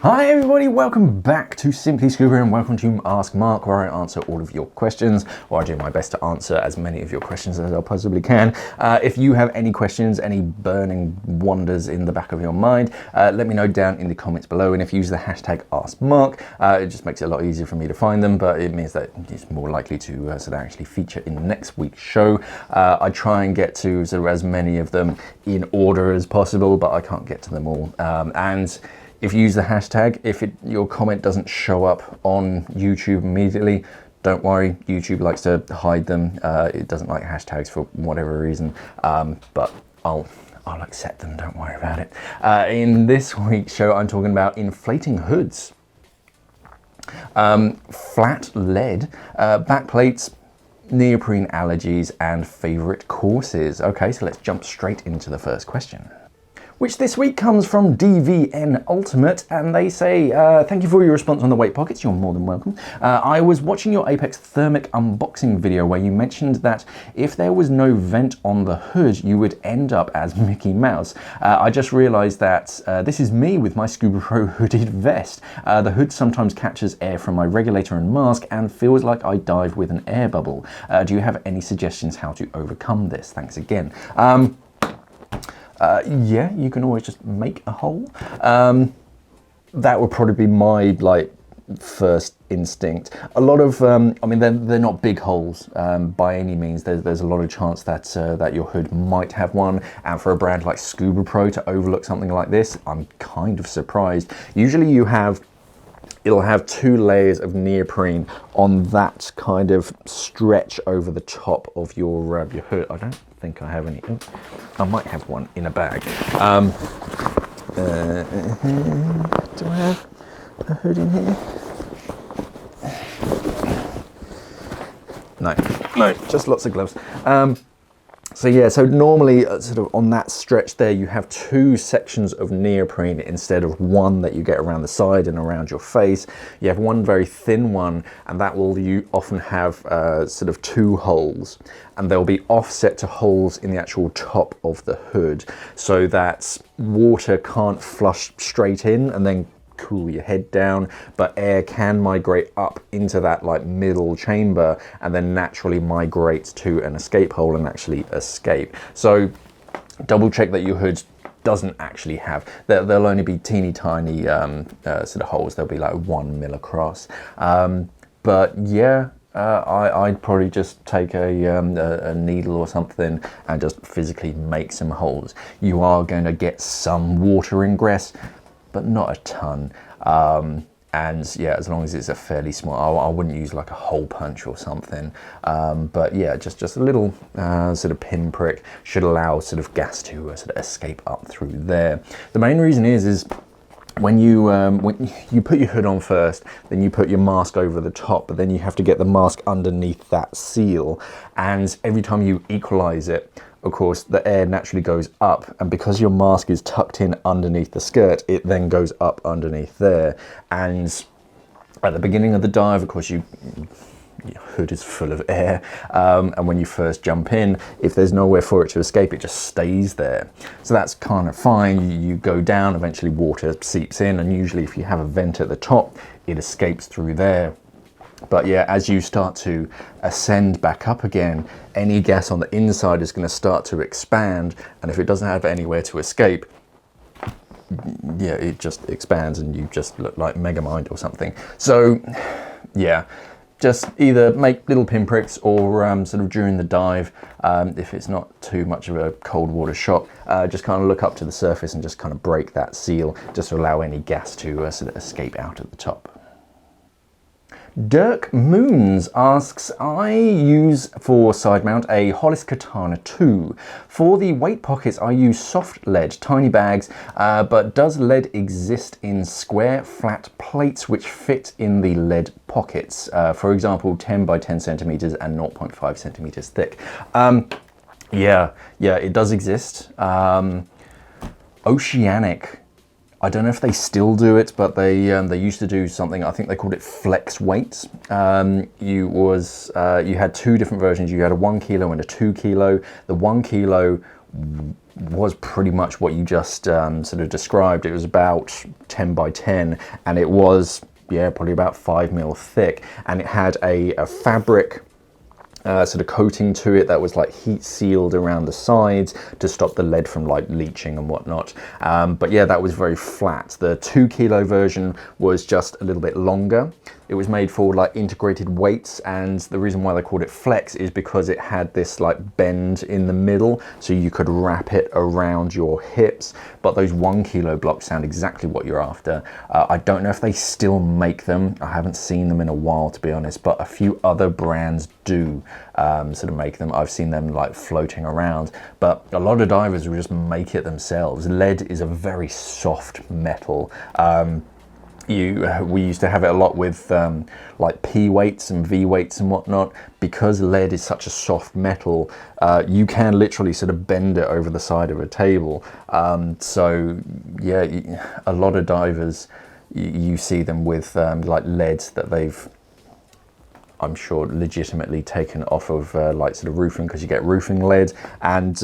Hi everybody, welcome back to Simply Scuba and welcome to Ask Mark, where I answer all of your questions, or I do my best to answer as many of your questions as I possibly can. If you have any questions, any burning wonders in the back of your mind, let me know down in the comments below, and if you use the hashtag AskMark, it just makes it a lot easier for me to find them, but it means that it's more likely to actually feature in next week's show. I try and get to sort of as many of them in order as possible, but I can't get to them all. And if you use the hashtag, if your comment doesn't show up on YouTube immediately, don't worry, YouTube likes to hide them. It doesn't like hashtags for whatever reason, but I'll accept them, don't worry about it. In this week's show, I'm talking about inflating hoods, flat lead, backplates, neoprene allergies, and favorite courses. Okay, so let's jump straight into the first question, which this week comes from DVN Ultimate, and they say, thank you for your response on the weight pockets, you're more than welcome. I was watching your Apex Thermic unboxing video where you mentioned that if there was no vent on the hood, you would end up as Mickey Mouse. I just realized that this is me with my Scuba Pro hooded vest. The hood sometimes catches air from my regulator and mask and feels like I dive with an air bubble. Do you have any suggestions how to overcome this? Thanks again. Yeah, you can always just make a hole. That would probably be my first instinct. A lot of, I mean, they're not big holes by any means. There's a lot of chance that that your hood might have one, and for a brand like Scuba Pro to overlook something like this, I'm kind of surprised. Usually it'll have 2 layers of neoprene on that kind of stretch over the top of your hood. I don't think I have any. Oh, I might have one in a bag. Do I have a hood in here? No, just lots of gloves. So yeah, so normally sort of on that stretch there, you have 2 sections of neoprene instead of one that you get around the side and around your face. You have one very thin one, and that will often have sort of 2 holes, and they'll be offset to holes in the actual top of the hood, so that water can't flush straight in and then cool your head down, but air can migrate up into that middle chamber and then naturally migrate to an escape hole and actually escape. So double check that your hood doesn't actually have, there'll only be teeny tiny sort of holes. There'll be 1 mil across, but yeah, I'd probably just take a needle or something and just physically make some holes. You are going to get some water ingress, but not a ton. And yeah, as long as it's a fairly small, I wouldn't use a hole punch or something. But yeah, just a little sort of pinprick should allow sort of gas to sort of escape up through there. The main reason is when you put your hood on first, then you put your mask over the top, but then you have to get the mask underneath that seal. And every time you equalize it, of course, the air naturally goes up, and because your mask is tucked in underneath the skirt, it then goes up underneath there. And at the beginning of the dive, of course, your hood is full of air, and when you first jump in, if there's nowhere for it to escape, it just stays there. So that's kind of fine. You go down, eventually water seeps in, and usually if you have a vent at the top, it escapes through there. But yeah, as you start to ascend back up again, any gas on the inside is going to start to expand, and if it doesn't have anywhere to escape, yeah, it just expands and you just look like Megamind or something. So yeah, just either make little pinpricks or sort of during the dive, if it's not too much of a cold water shock, just kind of look up to the surface and just kind of break that seal, just to allow any gas to sort of escape out at the top. Dirk Moons asks, I use for side mount a Hollis Katana 2. For the weight pockets, I use soft lead, tiny bags, but does lead exist in square, flat plates which fit in the lead pockets? For example, 10 by 10 centimeters and 0.5 centimeters thick. Yeah, it does exist. Oceanic, I don't know if they still do it, but they used to do something. I think they called it flex weights. You had 2 different versions. You had a 1 kilo and a 2 kilo. The 1 kilo was pretty much what you just sort of described. It was about 10 by 10, and it was, yeah, probably about 5 mil thick, and it had a fabric sort of coating to it that was like heat sealed around the sides to stop the lead from like leaching and whatnot. But yeah, that was very flat. The 2 kilo version was just a little bit longer. It was made for like integrated weights, and the reason why they called it flex is because it had this like bend in the middle, so you could wrap it around your hips. But those 1 kilo blocks sound exactly what you're after. I don't know if they still make them. I haven't seen them in a while, to be honest, but a few other brands do sort of make them. I've seen them like floating around, but a lot of divers will just make it themselves. Lead is a very soft metal. We used to have it a lot with like P weights and V weights and whatnot. Because lead is such a soft metal, you can literally sort of bend it over the side of a table. So yeah, a lot of divers, you see them with like lead that they've, I'm sure, legitimately taken off of like sort of roofing, because you get roofing lead, and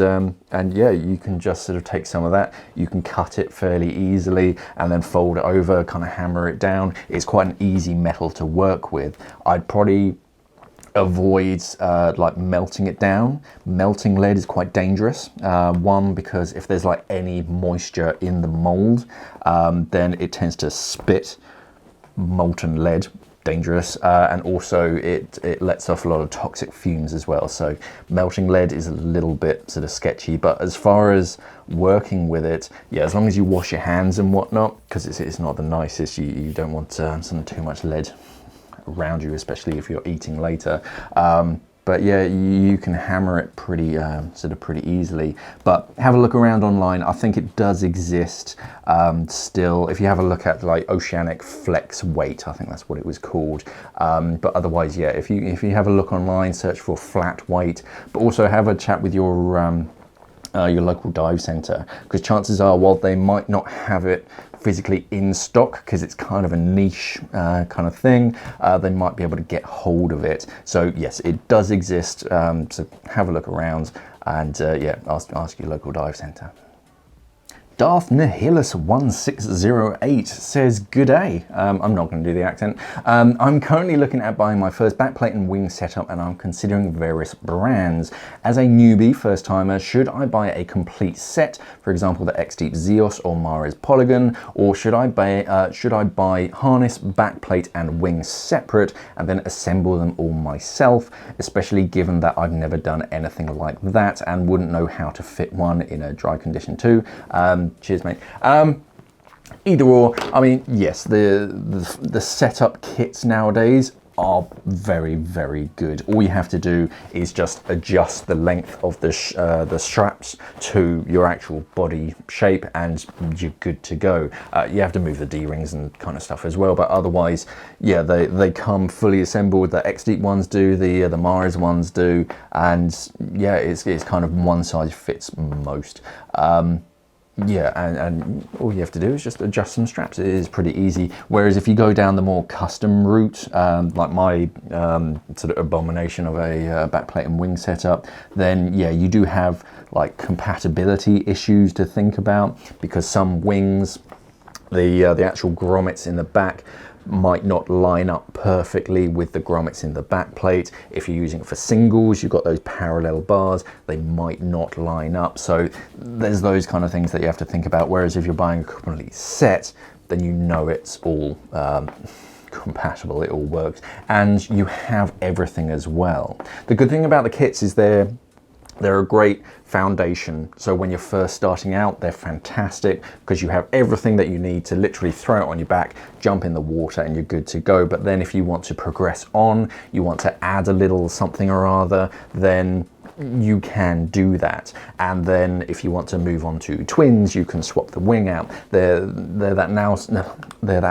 yeah, you can just sort of take some of that, you can cut it fairly easily and then fold it over, kind of hammer it down. It's quite an easy metal to work with. I'd probably avoid like melting it down. Melting lead is quite dangerous. One, because if there's like any moisture in the mold, then it tends to spit molten lead. Dangerous, and also it lets off a lot of toxic fumes as well. So melting lead is a little bit sort of sketchy, but as far as working with it, yeah, as long as you wash your hands and whatnot, because it's not the nicest. You don't want some too much lead around you, especially if you're eating later. But yeah, you can hammer it pretty easily. But have a look around online. I think it does exist still. If you have a look at like Oceanic Flex Weight, I think that's what it was called. But otherwise, yeah, if you have a look online, search for flat weight. But also have a chat with your local dive centre, because chances are, while they might not have it physically in stock, because it's kind of a niche kind of thing, they might be able to get hold of it. So yes, it does exist. So have a look around, and yeah, ask your local dive centre. Darth Nihilus 1608 says, "Good day." I'm not going to do the accent. I'm currently looking at buying my first backplate and wing setup, and I'm considering various brands. As a newbie first timer, should I buy a complete set, for example the X-Deep Zeos or Mares Polygon, or should I buy harness, backplate and wing separate and then assemble them all myself, especially given that I've never done anything like that and wouldn't know how to fit one in a dry condition too? Cheers, mate. Either or. I mean, yes, the setup kits nowadays are very, very good. All you have to do is just adjust the length of the straps to your actual body shape, and you're good to go. You have to move the D-rings and kind of stuff as well, but otherwise, yeah, they come fully assembled. The X-Deep ones do, the Mares ones do, and yeah, it's kind of one size fits most. Yeah, and all you have to do is just adjust some straps. It is pretty easy. Whereas if you go down the more custom route, like my sort of abomination of a backplate and wing setup, then yeah, you do have like compatibility issues to think about, because some wings, the actual grommets in the back might not line up perfectly with the grommets in the back plate. If you're using it for singles, you've got those parallel bars, they might not line up. So there's those kind of things that you have to think about. Whereas if you're buying a complete set, then you know it's all compatible, it all works, and you have everything as well. The good thing about the kits is they're a great foundation. So when you're first starting out, they're fantastic because you have everything that you need to literally throw it on your back, jump in the water, and you're good to go. But then if you want to progress on, you want to add a little something or other, then you can do that. And then if you want to move on to twins, you can swap the wing out. They're that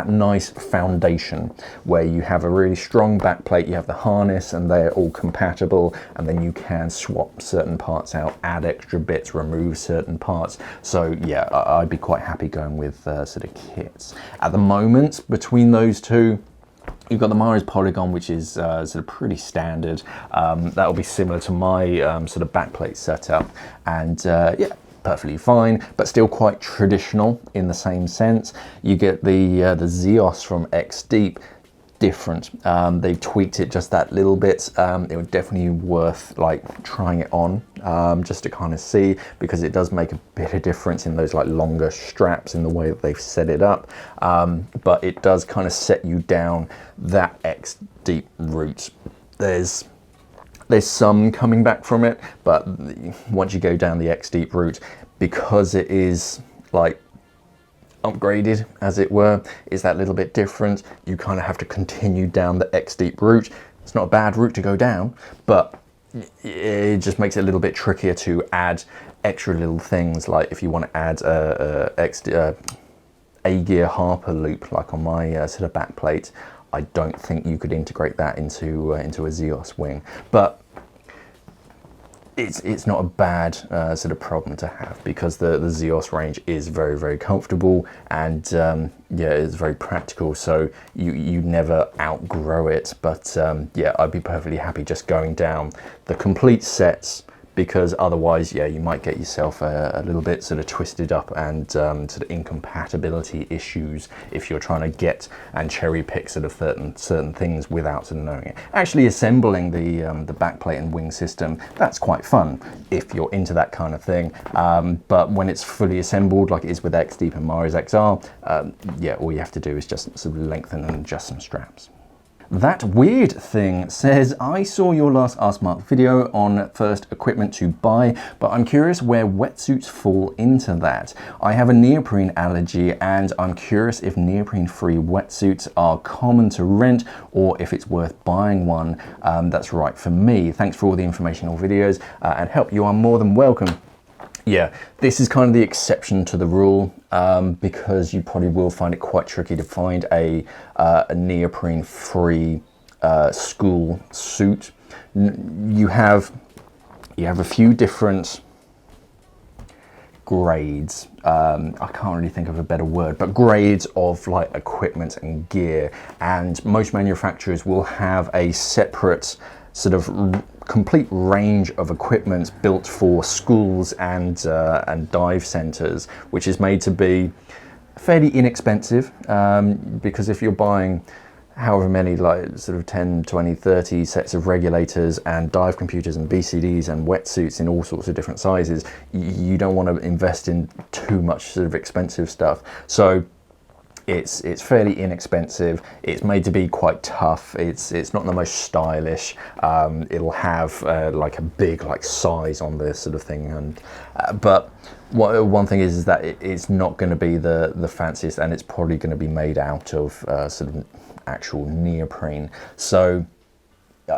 nice foundation where you have a really strong back plate, you have the harness, and they're all compatible, and then you can swap certain parts out, add extra bits, remove certain parts. So yeah, I'd be quite happy going with sort of kits. At the moment, between those two, You've got the Mars Polygon, which is sort of pretty standard. That will be similar to my sort of backplate setup, and yeah, perfectly fine, but still quite traditional in the same sense. You get the Zeos from X Deep, different. They've tweaked it just that little bit. It would definitely worth like trying it on just to kind of see, because it does make a bit of difference in those like longer straps in the way that they've set it up. But it does kind of set you down that X Deep route. There's some coming back from it, but once you go down the X Deep route, because it is like upgraded, as it were, is that little bit different. You kind of have to continue down the X Deep route. It's not a bad route to go down, but it just makes it a little bit trickier to add extra little things, like if you want to add a gear Harper loop, like on my sort of back plate. I don't think you could integrate that into a Zeos wing, but it's not a bad sort of problem to have, because the Zeos range is very, very comfortable, and yeah, it's very practical, so you never outgrow it. But yeah, I'd be perfectly happy just going down the complete sets, because otherwise, yeah, you might get yourself a little bit sort of twisted up, and sort of incompatibility issues if you're trying to get and cherry pick sort of certain things without sort of knowing it. Actually assembling the backplate and wing system, that's quite fun if you're into that kind of thing. But when it's fully assembled, like it is with X Deep and Mars XR, yeah, all you have to do is just sort of lengthen and adjust some straps. That weird thing says, I saw your last Ask Mark video on first equipment to buy, but I'm curious where wetsuits fall into that. I have a neoprene allergy, and I'm curious if neoprene-free wetsuits are common to rent, or if it's worth buying one that's right for me. Thanks for all the informational videos and help. You are more than welcome. Yeah, this is kind of the exception to the rule, because you probably will find it quite tricky to find a neoprene-free school suit. You have a few different grades. I can't really think of a better word, but grades of like equipment and gear, and most manufacturers will have a separate sort of complete range of equipment built for schools and dive centers, which is made to be fairly inexpensive, because if you're buying however many, like sort of 10, 20, 30 sets of regulators and dive computers and BCDs and wetsuits in all sorts of different sizes, you don't want to invest in too much sort of expensive stuff. So it's fairly inexpensive. It's made to be quite tough. It's not the most stylish. It'll have like a big like size on this sort of thing, and but one thing is that it's not going to be the fanciest, and it's probably going to be made out of sort of actual neoprene. So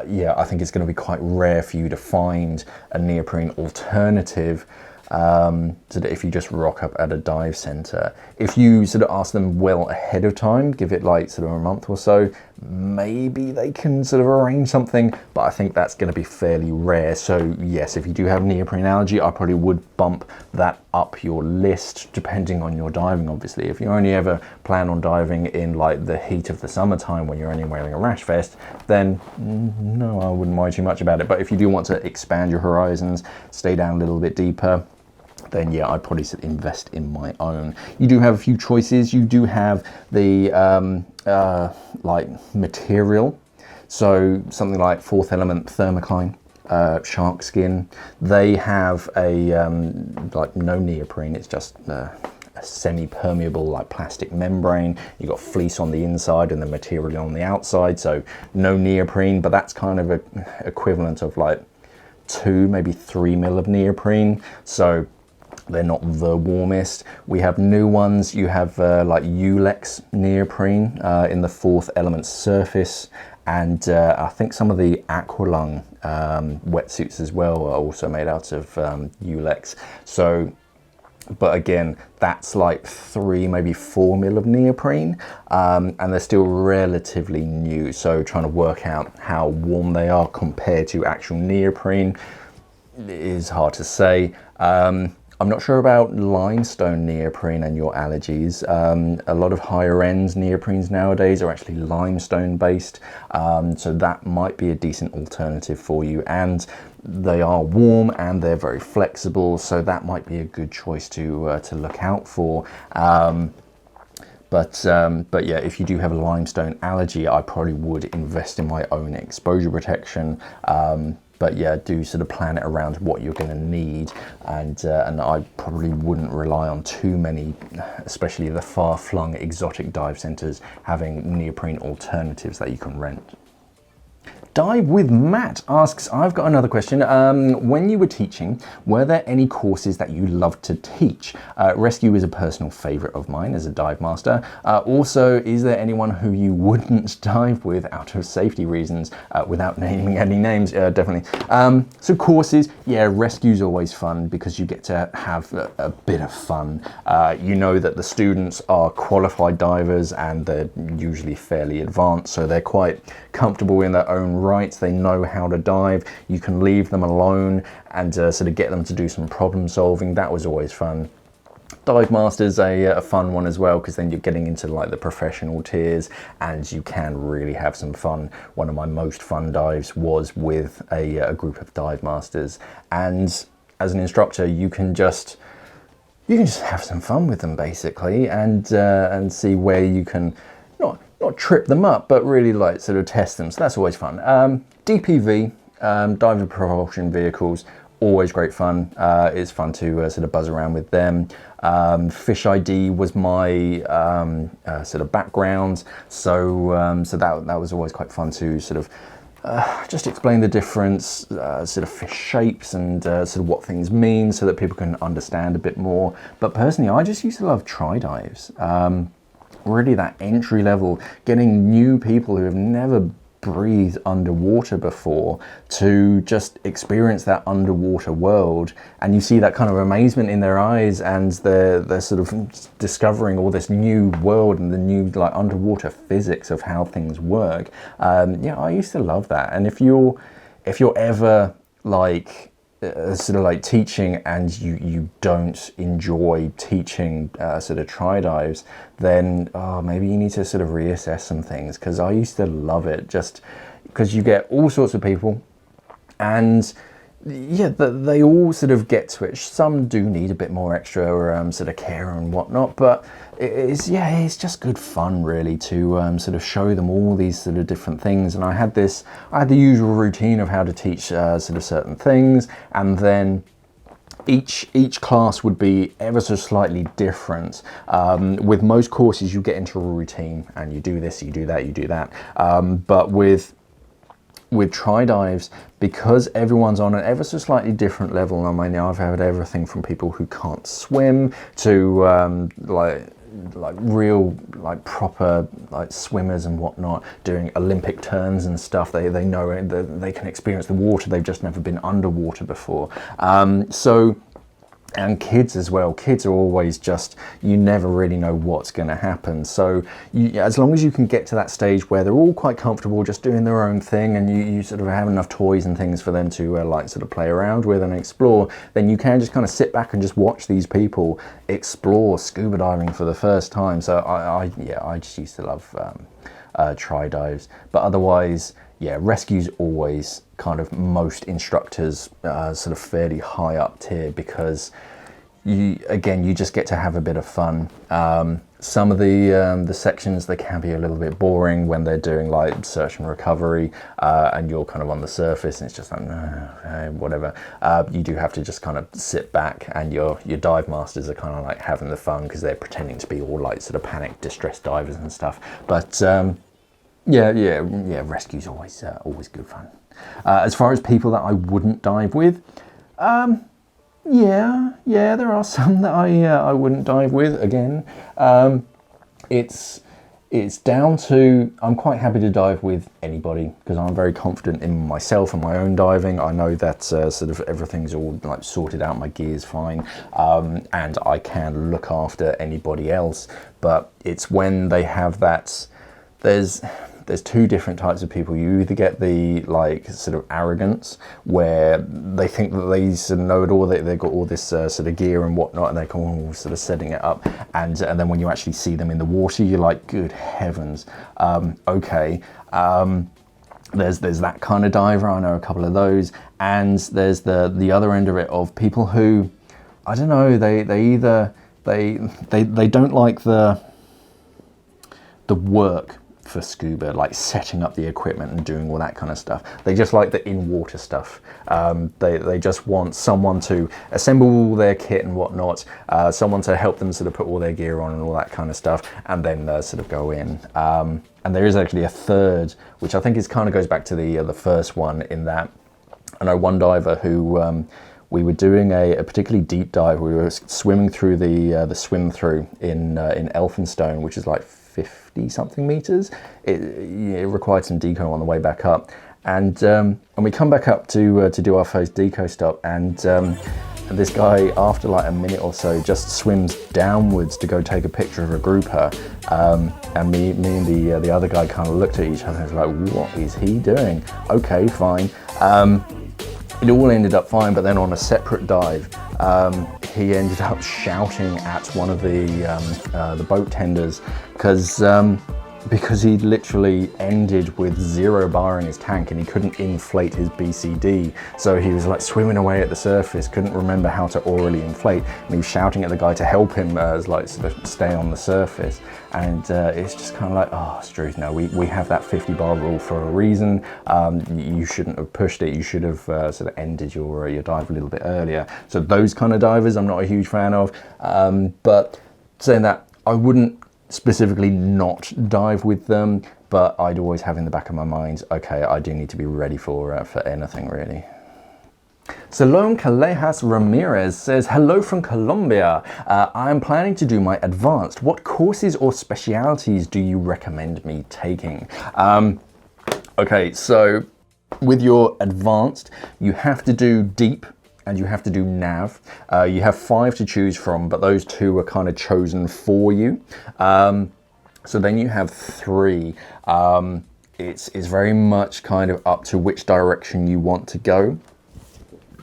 yeah, I think it's going to be quite rare for you to find a neoprene alternative. So that if you just rock up at a dive center, if you sort of ask them well ahead of time, give it like sort of a month or so, maybe they can sort of arrange something, but I think that's going to be fairly rare. So yes, if you do have neoprene allergy, I probably would bump that up your list, depending on your diving, obviously. If you only ever plan on diving in like the heat of the summertime when you're only wearing a rash vest, then no, I wouldn't worry too much about it. But if you do want to expand your horizons, stay down a little bit deeper, then yeah, I'd probably invest in my own. You do have a few choices. You do have the like material, so something like Fourth Element Thermocline, shark skin. They have a like no neoprene. It's just a semi-permeable like plastic membrane. You got fleece on the inside and the material on the outside, so no neoprene. But that's kind of a equivalent of like 2, maybe 3 mil of neoprene. So they're not the warmest. We have new ones. You have like Ulex neoprene in the Fourth Element surface, and I think some of the Aqualung wetsuits as well are also made out of Ulex. So, but again, that's like 3, maybe 4 mil of neoprene, and they're still relatively new. So trying to work out how warm they are compared to actual neoprene is hard to say. I'm not sure about limestone neoprene and your allergies. A lot of higher end neoprenes nowadays are actually limestone based, so that might be a decent alternative for you. And they are warm and they're very flexible, so that might be a good choice to look out for. But yeah, if you do have a limestone allergy, I probably would invest in my own exposure protection. But yeah, do sort of plan it around what you're going to need, and I probably wouldn't rely on too many, especially the far-flung exotic dive centres, having neoprene alternatives that you can rent. Dive with Matt asks, I've got another question. When you were teaching, were there any courses that you loved to teach? Rescue is a personal favourite of mine as a dive master. Also, is there anyone who you wouldn't dive with out of safety reasons, without naming any names? Definitely. So courses, yeah, rescue's always fun because you get to have a bit of fun. You know that the students are qualified divers and they're usually fairly advanced, so they're quite comfortable in their own right. They know how to dive. You can leave them alone and sort of get them to do some problem solving. That was always fun. Dive Master's a fun one as well, because then you're getting into like the professional tiers and you can really have some fun. One of my most fun dives was with a group of Dive Masters, and as an instructor you can just have some fun with them basically, and see where you can not trip them up, but really like sort of test them. So that's always fun. DPV, diver propulsion vehicles, always great fun. It's fun to sort of buzz around with them. Fish ID was my sort of background, so that was always quite fun to sort of just explain the difference, sort of fish shapes and sort of what things mean, so that people can understand a bit more. But personally, I just used to love tri dives. Really that entry level, getting new people who have never breathed underwater before to just experience that underwater world, and you see that kind of amazement in their eyes, and they're sort of discovering all this new world and the new like underwater physics of how things work. Yeah, I used to love that. And if you're ever like sort of like teaching and you don't enjoy teaching sort of tri dives, then maybe you need to sort of reassess some things, because I used to love it, just because you get all sorts of people, and yeah, they all sort of get to it. Some do need a bit more extra sort of care and whatnot, but it's just good fun really to sort of show them all these sort of different things. And I had the usual routine of how to teach sort of certain things, and then each class would be ever so slightly different. With most courses you get into a routine and you do this, you do that, you do that, but with tri dives, because everyone's on an ever so slightly different level. I mean, I've had everything from people who can't swim to like real like proper like swimmers and whatnot, doing Olympic turns and stuff. They know they can experience the water, they've just never been underwater before. And kids as well. Kids are always just, you never really know what's going to happen. So as long as you can get to that stage where they're all quite comfortable just doing their own thing, and you sort of have enough toys and things for them to like sort of play around with and explore, then you can just kind of sit back and just watch these people explore scuba diving for the first time. So I just used to love tri dives. But otherwise, yeah, rescue's always kind of most instructors sort of fairly high up tier, because you just get to have a bit of fun. Some of the sections, they can be a little bit boring when they're doing like search and recovery, and you're kind of on the surface and it's just like whatever. You do have to just kind of sit back, and your dive masters are kind of like having the fun because they're pretending to be all like sort of panicked, distressed divers and stuff. But yeah, rescue's always good fun. As far as people that I wouldn't dive with, yeah, there are some that I wouldn't dive with. Again, it's down to, I'm quite happy to dive with anybody because I'm very confident in myself and my own diving. I know that sort of everything's all like sorted out, my gear's fine, and I can look after anybody else. But it's when they have that, there's there's two different types of people. You either get the like sort of arrogance where they think that they sort of know it all, they've got all this sort of gear and whatnot, and they're sort of setting it up, and then when you actually see them in the water, you're like, good heavens, okay. There's that kind of diver. I know a couple of those, and there's the other end of it of people who, I don't know, they don't like the work for scuba, like setting up the equipment and doing all that kind of stuff. They just like the in-water stuff. They just want someone to assemble all their kit and whatnot, someone to help them sort of put all their gear on and all that kind of stuff, and then sort of go in. And there is actually a third, which I think is kind of goes back to the first one, in that I know one diver who we were doing a particularly deep dive. We were swimming through the swim through in Elphinstone, which is like 50 something meters. It required some deco on the way back up, and we come back up to do our first deco stop, and this guy, after like a minute or so, just swims downwards to go take a picture of a grouper, and me and the other guy kind of looked at each other and was like, what is he doing? Okay, fine. It all ended up fine, but then on a separate dive, he ended up shouting at one of the boat tenders because he literally ended with 0 bar in his tank and he couldn't inflate his BCD. So he was like swimming away at the surface, couldn't remember how to orally inflate, and he was shouting at the guy to help him like sort of stay on the surface. And it's just kind of like, oh, Struth, no, we have that 50 bar rule for a reason. You shouldn't have pushed it. You should have sort of ended your dive a little bit earlier. So those kind of divers I'm not a huge fan of. But saying that, I wouldn't specifically not dive with them, but I'd always have in the back of my mind, okay, I do need to be ready for anything really. Salome Callejas Ramirez says, hello from Colombia. I am planning to do my advanced. What courses or specialities do you recommend me taking? Okay, so with your advanced, you have to do deep and you have to do nav. You have 5 to choose from, but those 2 are kind of chosen for you. So then you have 3. It's very much kind of up to which direction you want to go.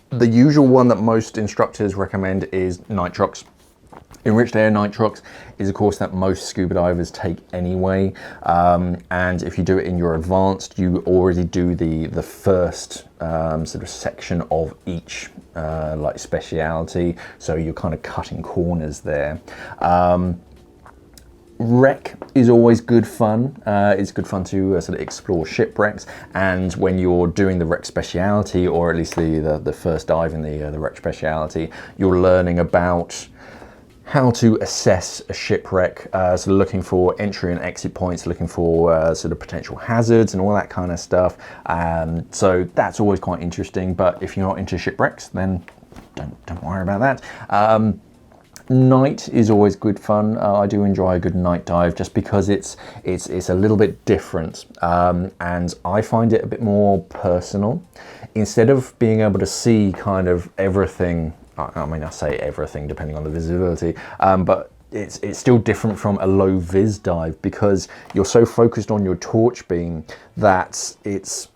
The usual one that most instructors recommend is nitrox. Enriched air nitrox is a course that most scuba divers take anyway, and if you do it in your advanced, you already do the first sort of section of each like speciality, so you're kind of cutting corners there. Wreck is always good fun. It's good fun to sort of explore shipwrecks, and when you're doing the wreck speciality, or at least the first dive in the wreck speciality, you're learning about how to assess a shipwreck, sort of looking for entry and exit points, looking for sort of potential hazards and all that kind of stuff. So that's always quite interesting, but if you're not into shipwrecks, then don't worry about that. Night is always good fun. I do enjoy a good night dive just because it's a little bit different, and I find it a bit more personal. Instead of being able to see kind of everything, I mean, I say everything depending on the visibility, but it's still different from a low vis dive because you're so focused on your torch beam that it's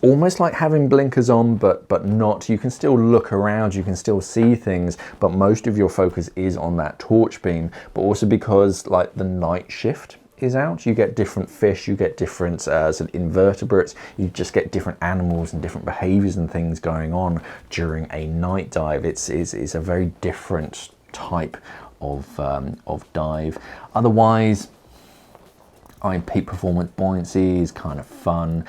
almost like having blinkers on, but not. You can still look around, you can still see things, but most of your focus is on that torch beam. But also because like the night shift is out, you get different fish, you get different sort of invertebrates, you just get different animals and different behaviors and things going on during a night dive. It's a very different type of dive. Otherwise, peak performance buoyancy is kind of fun.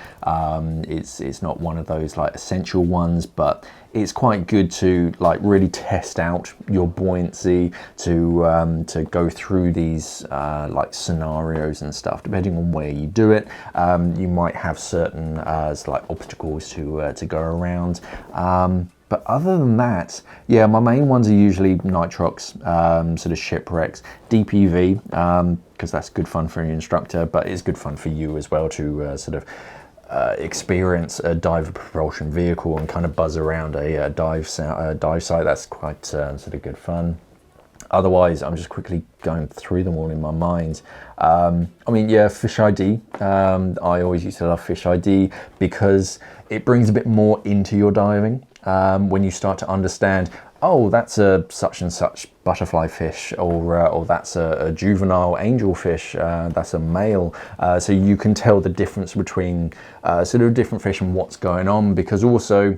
It's not one of those like essential ones, but it's quite good to like really test out your buoyancy, to go through these like scenarios and stuff. Depending on where you do it, you might have certain like obstacles to go around. But other than that, yeah, my main ones are usually nitrox, sort of shipwrecks, DPV, because that's good fun for an instructor, but it's good fun for you as well to sort of experience a diver propulsion vehicle and kind of buzz around a dive site. That's quite sort of good fun. Otherwise, I'm just quickly going through them all in my mind. I mean, yeah, Fish ID. I always used to love Fish ID because it brings a bit more into your diving. When you start to understand, oh, that's a such and such butterfly fish, or that's a juvenile angelfish, that's a male. So you can tell the difference between sort of different fish and what's going on, because also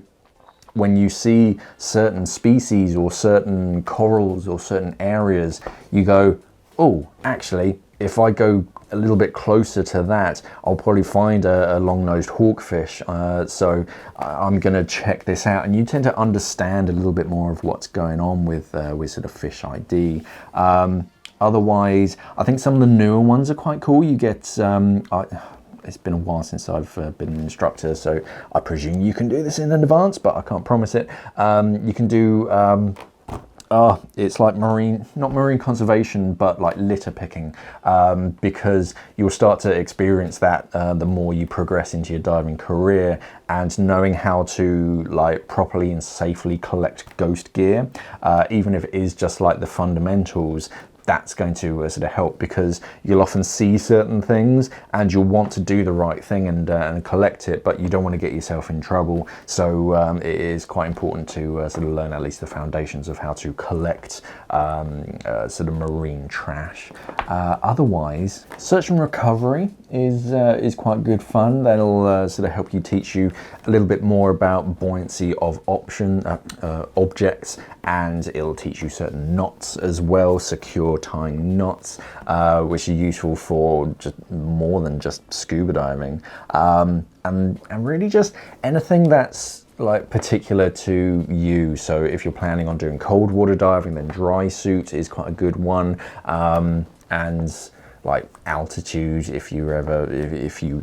when you see certain species or certain corals or certain areas, you go, oh, actually, if I go a little bit closer to that, I'll probably find a long-nosed hawkfish. So I'm going to check this out. And you tend to understand a little bit more of what's going on with sort of Fish ID. Otherwise, I think some of the newer ones are quite cool. You get, it's been a while since I've been an instructor, so I presume you can do this in advance, but I can't promise it. You can do, it's like not marine conservation, but like litter picking, because you'll start to experience that the more you progress into your diving career, and knowing how to like properly and safely collect ghost gear, even if it is just like the fundamentals. That's going to sort of help, because you'll often see certain things and you'll want to do the right thing and collect it, but you don't want to get yourself in trouble. So it is quite important to sort of learn at least the foundations of how to collect sort of marine trash. Otherwise, search and recovery is quite good fun. That'll sort of help you teach you a little bit more about buoyancy of objects, and it'll teach you certain knots as well, secure tying knots, which are useful for just more than just scuba diving, and really just anything that's like particular to you. So if you're planning on doing cold water diving, then dry suit is quite a good one, and like altitude, if you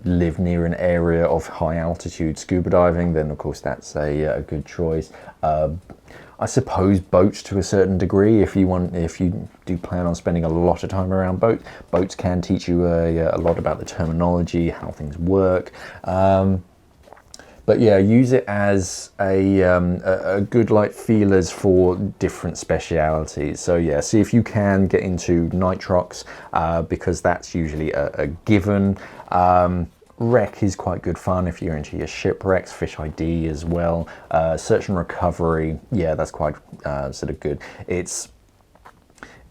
live near an area of high altitude scuba diving, then of course that's a good choice. I suppose boats to a certain degree, if you do plan on spending a lot of time around boats can teach you a lot about the terminology, how things work. But yeah, use it as a good like feelers for different specialities. So yeah, see if you can get into nitrox, because that's usually a given. Wreck is quite good fun if you're into your shipwrecks. Fish ID as well. Search and recovery, yeah, that's quite sort of good.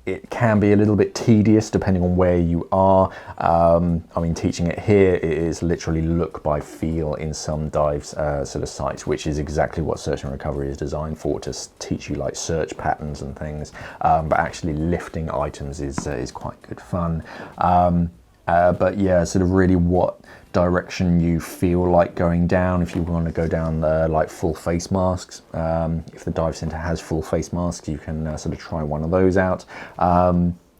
It can be a little bit tedious depending on where you are. I mean, teaching it here, it is literally look by feel in some dives sort of sites, which is exactly what search and recovery is designed for, to teach you like search patterns and things. But actually lifting items is quite good fun. But yeah, sort of really what direction you feel like going down. If you want to go down like full face masks, if the dive center has full face masks, you can sort of try one of those out.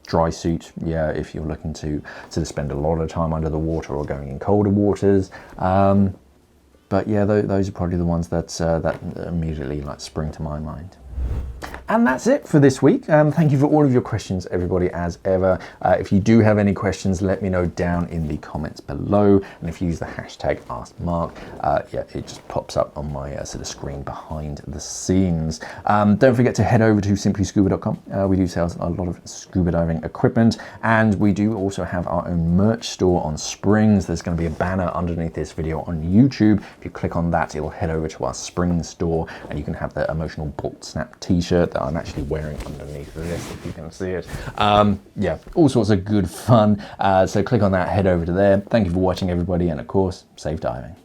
Dry suit, yeah, if you're looking to sort of spend a lot of time under the water or going in colder waters. But yeah, those are probably the ones that immediately like spring to my mind. And that's it for this week. Thank you for all of your questions, everybody, as ever. If you do have any questions, let me know down in the comments below. And if you use the hashtag AskMark, yeah, it just pops up on my sort of screen behind the scenes. Don't forget to head over to simplyscuba.com. We do sell a lot of scuba diving equipment, and we do also have our own merch store on Springs. There's going to be a banner underneath this video on YouTube. If you click on that, it'll head over to our Springs store, and you can have the emotional bolt snap t-shirt that I'm actually wearing underneath this, if you can see it. Yeah, all sorts of good fun. So click on that, head over to there. Thank you for watching, everybody, and of course, safe diving.